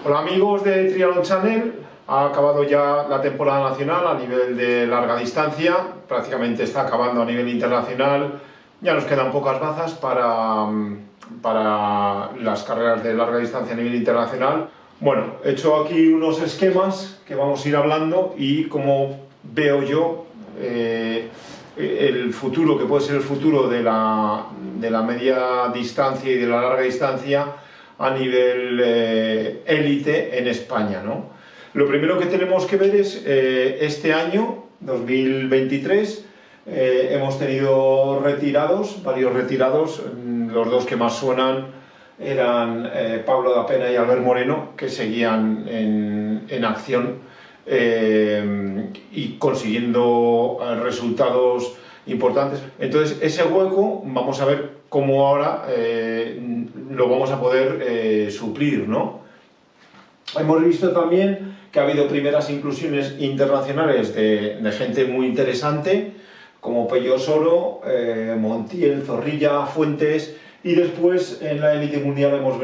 Hola amigos de Triathlon Channel, ha acabado ya la temporada nacional a nivel de larga distancia, prácticamente está acabando a nivel internacional, ya nos quedan pocas bazas para las carreras de larga distancia a nivel internacional. Bueno, he hecho aquí unos esquemas que vamos a ir hablando y cómo veo yo el futuro, que puede ser el futuro de la media distancia y de la larga distancia a nivel élite en España, ¿no? Lo primero que tenemos que ver es este año, 2023, hemos tenido retirados, varios retirados, los dos que más suenan eran Pablo da Pena y Albert Moreno, que seguían en acción y consiguiendo resultados importantes. Entonces ese hueco vamos a ver cómo ahora lo vamos a poder suplir, ¿no? Hemos visto también que ha habido primeras inclusiones internacionales de gente muy interesante, como Pello Soro, Montiel, Zorrilla, Fuentes, y después en la élite mundial hemos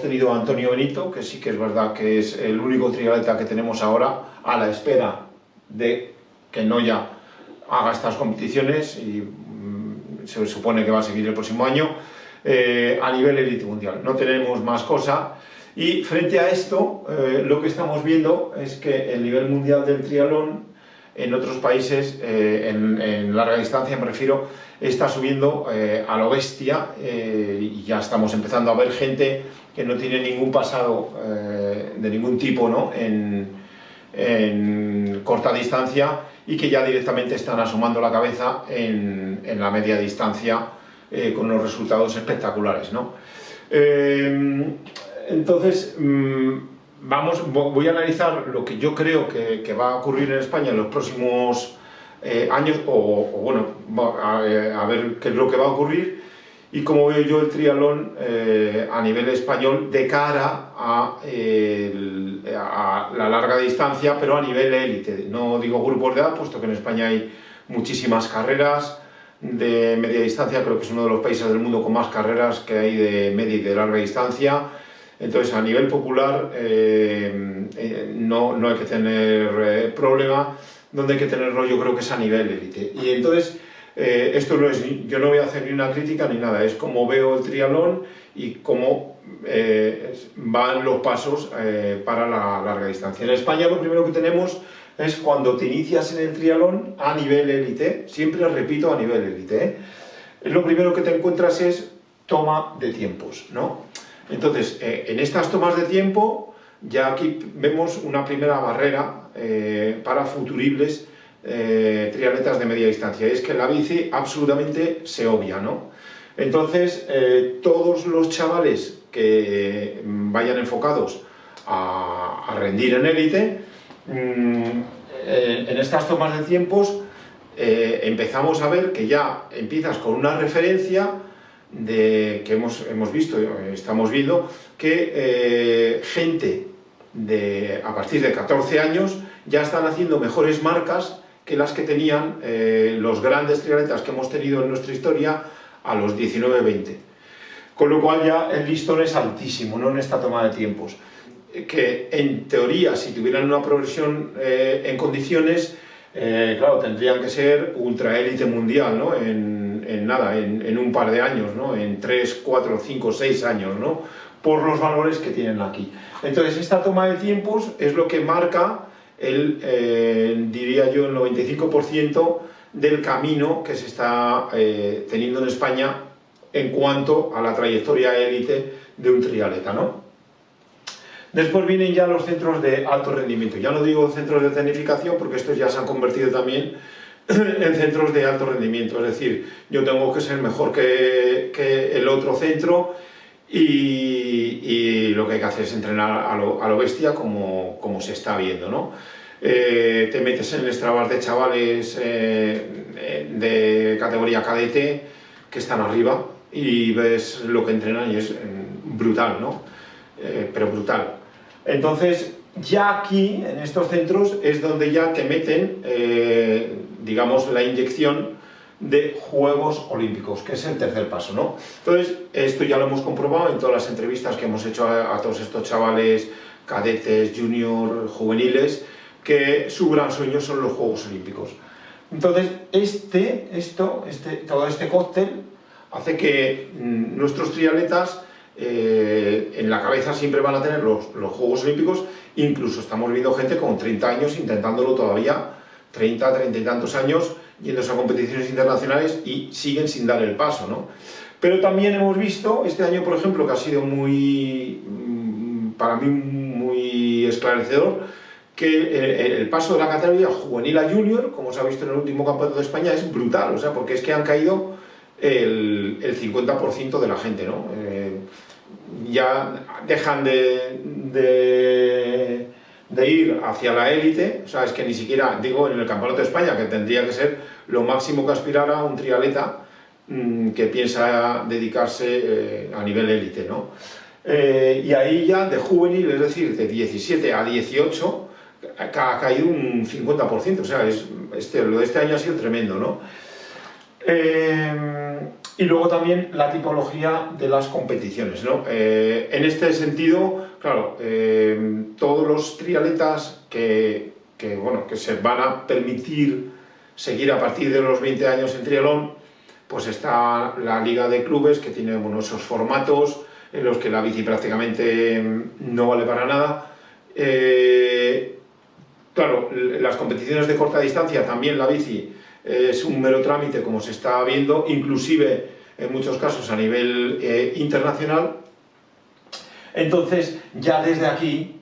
tenido a Antonio Benito, que sí que es verdad que es el único triatleta que tenemos ahora a la espera de que Noya haga estas competiciones y se supone que va a seguir el próximo año a nivel élite mundial. No tenemos más cosa. Y frente a esto, lo que estamos viendo es que el nivel mundial del triatlón en otros países, en larga distancia me refiero, está subiendo a lo bestia y ya estamos empezando a ver gente que no tiene ningún pasado de ningún tipo, ¿no? en corta distancia y que ya directamente están asomando la cabeza en la media distancia con unos resultados espectaculares, ¿no? Entonces, voy a analizar lo que yo creo que va a ocurrir en España en los próximos años, bueno, a ver qué es lo que va a ocurrir y cómo veo yo el triatlón a nivel español de cara a la larga distancia, pero a nivel élite. No digo grupos de edad, puesto que en España hay muchísimas carreras de media distancia, creo que es uno de los países del mundo con más carreras que hay de media y de larga distancia. Entonces, a nivel popular no hay que tener problema. Donde hay que tenerlo yo creo que es a nivel élite. Y entonces, esto no es, yo no voy a hacer ni una crítica ni nada, es como veo el triatlón y cómo van los pasos para la larga distancia. En España lo primero que tenemos es cuando te inicias en el triatlón a nivel élite, siempre repito a nivel élite, lo primero que te encuentras es toma de tiempos, ¿no? Entonces, en estas tomas de tiempo, ya aquí vemos una primera barrera para futuribles triatletas de media distancia, es que la bici absolutamente se obvia, ¿no? Entonces, todos los chavales que vayan enfocados a rendir en élite, en estas tomas de tiempos empezamos a ver que ya empiezas con una referencia que hemos visto, estamos viendo que gente a partir de 14 años ya están haciendo mejores marcas que las que tenían los grandes triatletas que hemos tenido en nuestra historia a los 19-20. Con lo cual ya el listón es altísimo, ¿no? En esta toma de tiempos. Que en teoría, si tuvieran una progresión en condiciones, claro, tendrían que ser ultra élite mundial, ¿no? En un par de años, ¿no? En 3, 4, 5, 6 años, ¿no? Por los valores que tienen aquí. Entonces, esta toma de tiempos es lo que marca diría yo, el 95% del camino que se está teniendo en España en cuanto a la trayectoria élite de un triatleta, ¿no? Después vienen ya los centros de alto rendimiento. Ya no digo centros de tecnificación porque estos ya se han convertido también en centros de alto rendimiento. Es decir, yo tengo que ser mejor que el otro centro y lo que hay que hacer es entrenar a lo bestia como se está viendo, ¿no? Te metes en el Strava de chavales de categoría cadete que están arriba y ves lo que entrenan y es brutal, ¿no? Pero brutal. Entonces, ya aquí, en estos centros, es donde ya te meten, digamos, la inyección de Juegos Olímpicos, que es el tercer paso, ¿no? Entonces, esto ya lo hemos comprobado en todas las entrevistas que hemos hecho a todos estos chavales, cadetes, junior, juveniles, que su gran sueño son los Juegos Olímpicos. Entonces, todo este cóctel hace que nuestros triatletas en la cabeza siempre van a tener los Juegos Olímpicos. Incluso estamos viendo gente con 30 años intentándolo todavía, 30 y tantos años, yéndose a competiciones internacionales y siguen sin dar el paso, ¿no? Pero también hemos visto este año, por ejemplo, que ha sido para mí muy esclarecedor, que el paso de la categoría juvenil a junior, como se ha visto en el último campeonato de España, es brutal, o sea, porque es que han caído el 50% de la gente, ¿no? Ya dejan de ir hacia la élite, o sea, es que ni siquiera, digo, en el campeonato de España, que tendría que ser lo máximo que aspirara un triatleta que piensa dedicarse a nivel élite, ¿no? Y ahí ya de juvenil, es decir, de 17 a 18, ha caído un 50%, o sea, lo de este año ha sido tremendo, ¿no? Y luego también la tipología de las competiciones, ¿no? En este sentido, claro, todos los triatletas que se van a permitir seguir a partir de los 20 años en triatlón, pues está la liga de clubes, que tiene esos formatos en los que la bici prácticamente no vale para nada. Claro, las competiciones de corta distancia también la bici es un mero trámite, como se está viendo, inclusive en muchos casos a nivel internacional. Entonces, ya desde aquí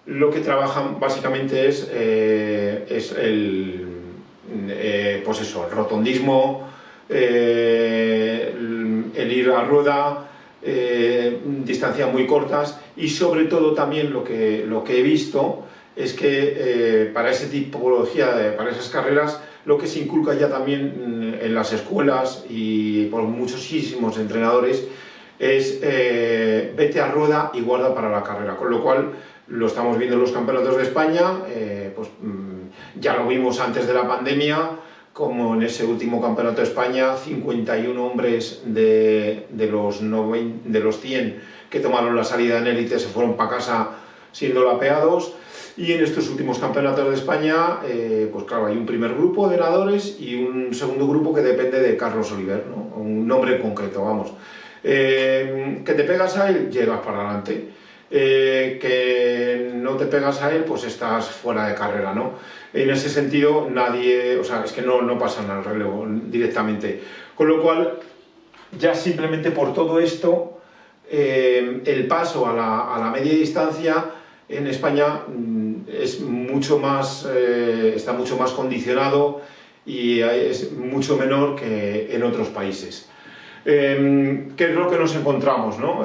lo que trabajan básicamente es el rotondismo, el ir a rueda, distancias muy cortas, y sobre todo también lo que he visto es que para esa tipología, para esas carreras, lo que se inculca ya también en las escuelas y por muchísimos entrenadores es vete a rueda y guarda para la carrera, con lo cual lo estamos viendo en los campeonatos de España, ya lo vimos antes de la pandemia, como en ese último campeonato de España, 51 hombres de los 100 que tomaron la salida en élite se fueron para casa siendo lapeados. Y en estos últimos campeonatos de España, pues claro, hay un primer grupo de nadadores y un segundo grupo que depende de Carlos Oliver, ¿no? Un nombre concreto, vamos. Que te pegas a él, llegas para adelante. Que no te pegas a él, pues estás fuera de carrera, ¿no? En ese sentido, nadie, o sea, es que no pasan al relevo directamente. Con lo cual, ya simplemente por todo esto, el paso a la media distancia en España es mucho más, está mucho más condicionado y es mucho menor que en otros países. ¿Qué es lo que nos encontramos, ¿no?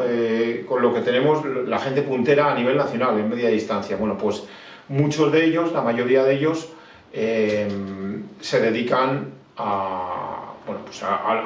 Con lo que tenemos la gente puntera a nivel nacional en media distancia? Bueno, pues muchos de ellos, la mayoría de ellos, se dedican a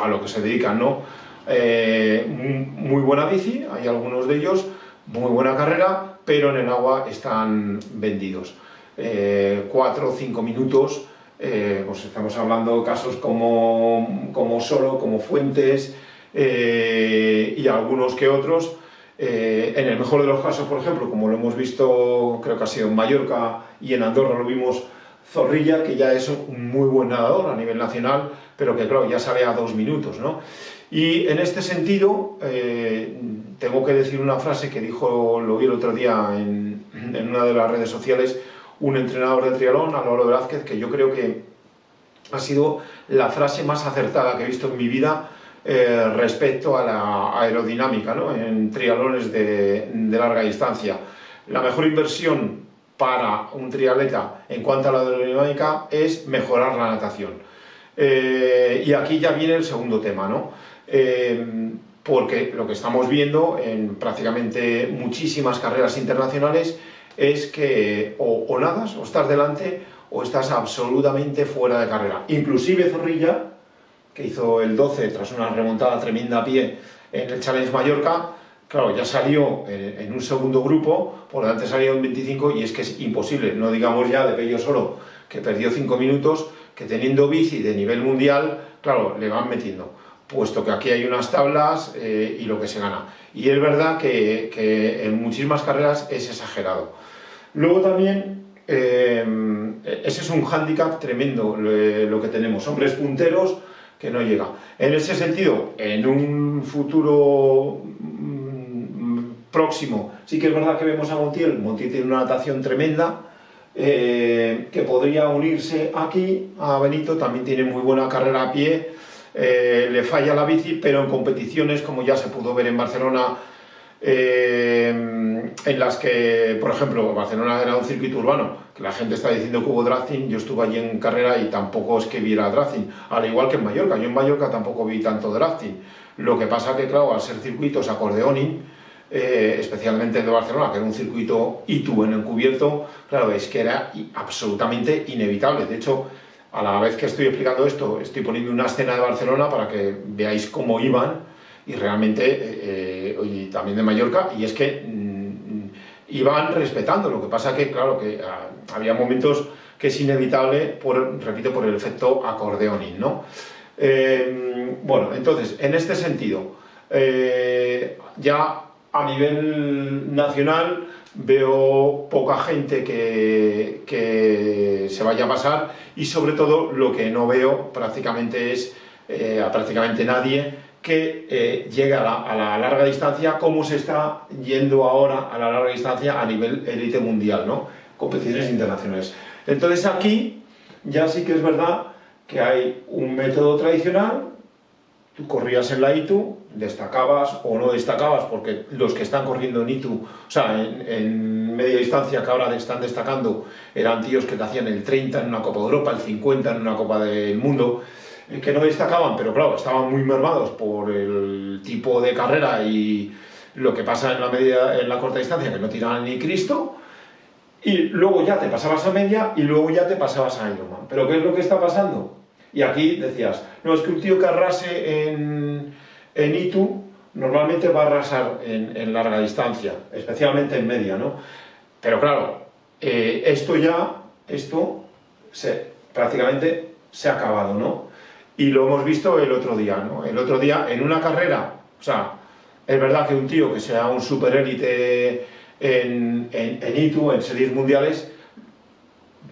lo que se dedican, ¿no? Muy buena bici, hay algunos de ellos, muy buena carrera, pero en el agua están vendidos. 4 o 5 minutos, pues estamos hablando de casos como Solo, como Fuentes y algunos que otros. En el mejor de los casos, por ejemplo, como lo hemos visto, creo que ha sido en Mallorca y en Andorra lo vimos, Zorrilla, que ya es un muy buen nadador a nivel nacional, pero que claro, ya sale a 2 minutos, ¿no? Y en este sentido, tengo que decir una frase que lo vi el otro día en una de las redes sociales, un entrenador de triatlón, Álvaro Velázquez, que yo creo que ha sido la frase más acertada que he visto en mi vida respecto a la aerodinámica, ¿no? En triatlones de larga distancia. La mejor inversión para un triatleta en cuanto a la aerodinámica es mejorar la natación. Y aquí ya viene el segundo tema, ¿no? Porque lo que estamos viendo en prácticamente muchísimas carreras internacionales es que o nadas, o estás delante, o estás absolutamente fuera de carrera. Inclusive Zorrilla, que hizo el 12 tras una remontada tremenda a pie en el Challenge Mallorca, claro, ya salió en un segundo grupo, por delante salió en 25, y es que es imposible, no digamos ya de Pello Solo, que perdió 5 minutos, que teniendo bici de nivel mundial, claro, le van metiendo, puesto que aquí hay unas tablas y lo que se gana. Y es verdad que en muchísimas carreras es exagerado. Luego también, ese es un hándicap tremendo lo que tenemos, hombres punteros que no llega. En ese sentido, en un futuro próximo, sí que es verdad que vemos a Montiel. Montiel tiene una natación tremenda, que podría unirse aquí a Benito, también tiene muy buena carrera a pie, le falla la bici, pero en competiciones, como ya se pudo ver en Barcelona, en las que, por ejemplo, Barcelona era un circuito urbano, que la gente está diciendo que hubo drafting. Yo estuve allí en carrera y tampoco es que viera drafting, al igual que en Mallorca. Yo en Mallorca tampoco vi tanto drafting. Lo que pasa que, claro, al ser circuitos acordeoning, especialmente el de Barcelona, que era un circuito ITU en encubierto, claro, es que era absolutamente inevitable. De hecho, a la vez que estoy explicando esto, estoy poniendo una escena de Barcelona para que veáis cómo iban, y realmente, y también de Mallorca, y es que iban respetando. Lo que pasa que, claro, que había momentos que es inevitable, repito, por el efecto acordeoning, ¿no? Bueno, entonces, en este sentido, ya a nivel nacional veo poca gente que se vaya a pasar, y sobre todo lo que no veo prácticamente es a prácticamente nadie que llegue a la larga distancia, como se está yendo ahora a la larga distancia a nivel élite mundial, ¿no? Competiciones internacionales. Entonces aquí ya sí que es verdad que hay un método tradicional. Tú corrías en la ITU, destacabas o no destacabas, porque los que están corriendo en ITU, o sea, en media distancia, que ahora están destacando, eran tíos que te hacían el 30 en una Copa de Europa, el 50 en una Copa del Mundo, que no destacaban, pero claro, estaban muy mermados por el tipo de carrera y lo que pasa en la corta distancia, que no tiraban ni Cristo. Y luego ya te pasabas a media y luego ya te pasabas a Ironman. ¿Pero qué es lo que está pasando? Y aquí decías, no, es que un tío que arrase en ITU normalmente va a arrasar en larga distancia, especialmente en media, ¿no? Pero claro, prácticamente se ha acabado, ¿no? Y lo hemos visto el otro día, ¿no? El otro día en una carrera, o sea, es verdad que un tío que sea un superélite en ITU, en series mundiales,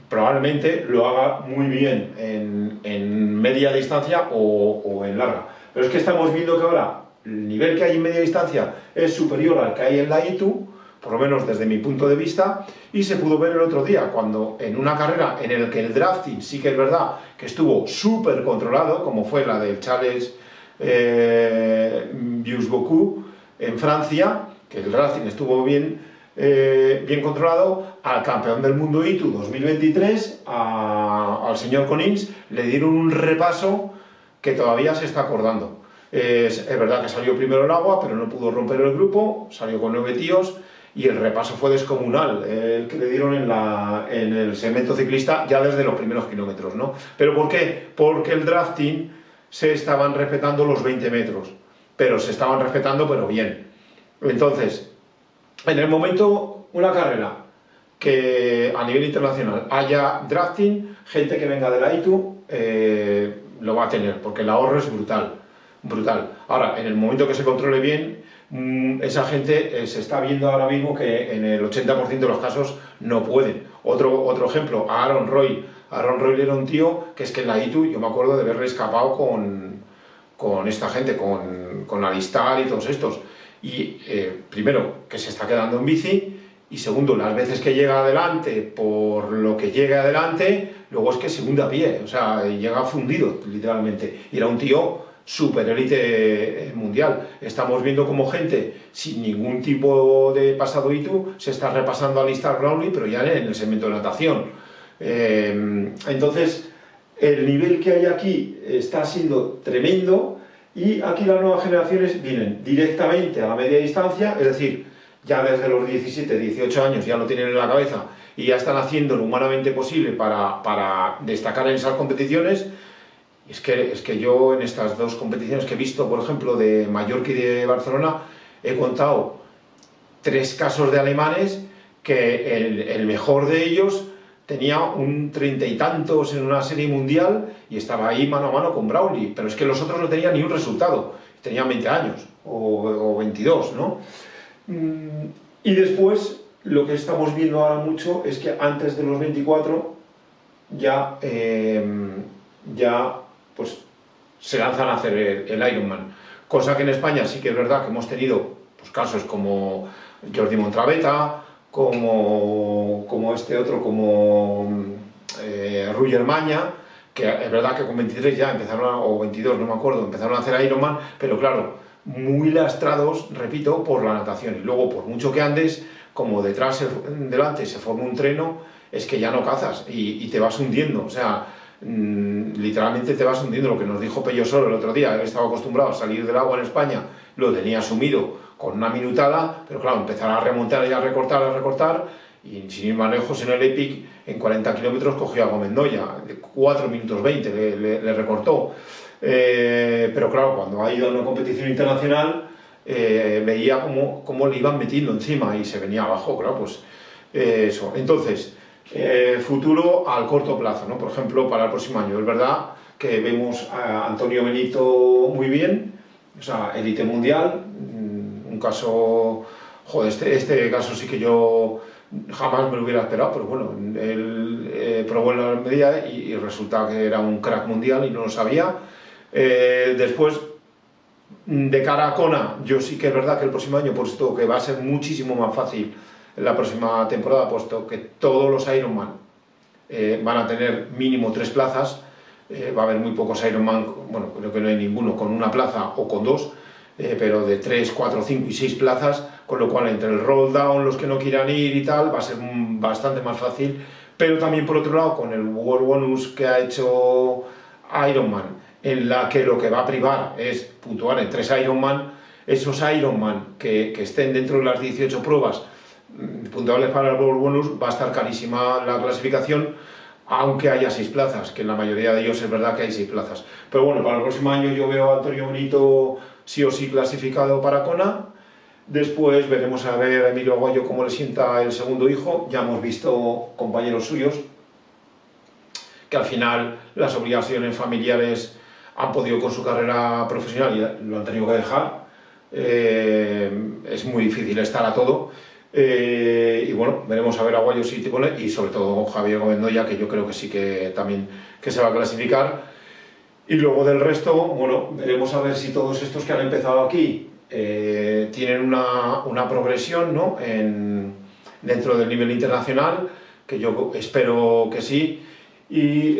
probablemente lo haga muy bien en media distancia o en larga. Pero es que estamos viendo que ahora el nivel que hay en media distancia es superior al que hay en la ITU, por lo menos desde mi punto de vista, y se pudo ver el otro día, cuando en una carrera en la que el drafting sí que es verdad que estuvo súper controlado, como fue la del Charles Biusbocu en Francia, que el drafting estuvo bien controlado, al campeón del mundo ITU 2023, al señor Conins, le dieron un repaso que todavía se está acordando. Es verdad que salió primero el agua, pero no pudo romper el grupo, salió con 9 tíos, y el repaso fue descomunal, el que le dieron en el segmento ciclista ya desde los primeros kilómetros, ¿no? ¿Pero por qué? Porque el drafting se estaban respetando los 20 metros, pero se estaban respetando, pero bien. Entonces, en el momento, una carrera que a nivel internacional haya drafting, gente que venga de la ITU lo va a tener, porque el ahorro es brutal, brutal. Ahora, en el momento que se controle bien, esa gente se está viendo ahora mismo que en el 80% de los casos no pueden. Otro ejemplo, a Aaron Roy. Aaron Roy era un tío que es que en la ITU yo me acuerdo de haberle escapado con esta gente, con Alistar y todos estos. Y primero, que se está quedando en bici, y segundo, las veces que llega adelante, por lo que llega adelante, luego es que se hunde a pie, o sea, llega fundido, literalmente. Y era un tío super élite mundial. Estamos viendo como gente sin ningún tipo de pasado ITU se está repasando a Alistair Brownlee, pero ya en el segmento de natación. Entonces, el nivel que hay aquí está siendo tremendo, y aquí las nuevas generaciones vienen directamente a la media distancia, es decir, ya desde los 17, 18 años ya lo tienen en la cabeza y ya están haciendo lo humanamente posible para destacar en esas competiciones. Es que yo en estas dos competiciones que he visto, por ejemplo, de Mallorca y de Barcelona, he contado 3 casos de alemanes que el mejor de ellos tenía un 30 y tantos en una serie mundial y estaba ahí mano a mano con Brownlee, pero es que los otros no tenían ni un resultado, tenían 20 años o 22, ¿no? Y después lo que estamos viendo ahora mucho es que antes de los 24 ya pues se lanzan a hacer el Ironman, cosa que en España sí que es verdad que hemos tenido pues, casos como Jordi Montraveta, como este otro, como Roger Maña, que es verdad que con 23 ya empezaron, o 22, no me acuerdo, empezaron a hacer Ironman, pero claro, muy lastrados, repito, por la natación. Y luego, por mucho que andes, como delante se forma un treno, es que ya no cazas y te vas hundiendo. O sea, literalmente te vas hundiendo. Lo que nos dijo Pello Solo el otro día, él estaba acostumbrado a salir del agua en España, lo tenía asumido con una minutada, pero claro, empezar a remontar y a recortar, y sin ir más lejos, en el Epic, en 40 kilómetros cogió a Gomendoya, 4 minutos 20 le recortó. Pero claro, cuando ha ido a una competición internacional, veía cómo le iban metiendo encima y se venía abajo, claro, pues eso. Entonces, futuro al corto plazo, ¿no? Por ejemplo, para el próximo año, es verdad que vemos a Antonio Benito muy bien, o sea, élite mundial, un caso, joder, este caso sí que yo jamás me lo hubiera esperado, pero bueno, él probó en la medida y resulta que era un crack mundial y no lo sabía. Después, de cara a Kona, yo sí que es verdad que el próximo año, puesto que va a ser muchísimo más fácil en la próxima temporada, puesto que todos los Ironman van a tener mínimo 3 plazas, va a haber muy pocos Ironman, bueno, creo que no hay ninguno con una plaza o con 2, pero de 3, 4, 5 y 6 plazas, con lo cual entre el roll down, los que no quieran ir y tal, va a ser bastante más fácil. Pero también por otro lado, con el World Bonus que ha hecho Ironman, en la que lo que va a privar es puntuar en 3 Ironman, esos Ironman que estén dentro de las 18 pruebas puntuables para el World Bonus, va a estar carísima la clasificación, aunque haya 6 plazas, que en la mayoría de ellos es verdad que hay 6 plazas. Pero bueno, para el próximo año yo veo a Antonio Benito sí o sí clasificado para Kona. Después veremos a ver a Emilio Aguayo cómo le sienta el segundo hijo. Ya hemos visto compañeros suyos que al final las obligaciones familiares han podido con su carrera profesional y lo han tenido que dejar. Es muy difícil estar a todo. Y bueno, veremos a ver a Aguayo si y sobre todo Javier Gomendoya, que yo creo que sí que también que se va a clasificar. Y luego del resto, bueno, veremos a ver si todos estos que han empezado aquí tienen una progresión, ¿no? Dentro del nivel internacional, que yo espero que sí. Y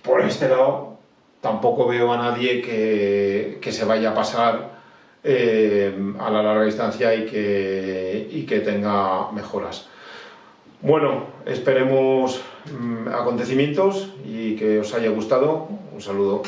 por este lado tampoco veo a nadie que se vaya a pasar a la larga distancia y que tenga mejoras. Bueno, esperemos acontecimientos y que os haya gustado. Un saludo.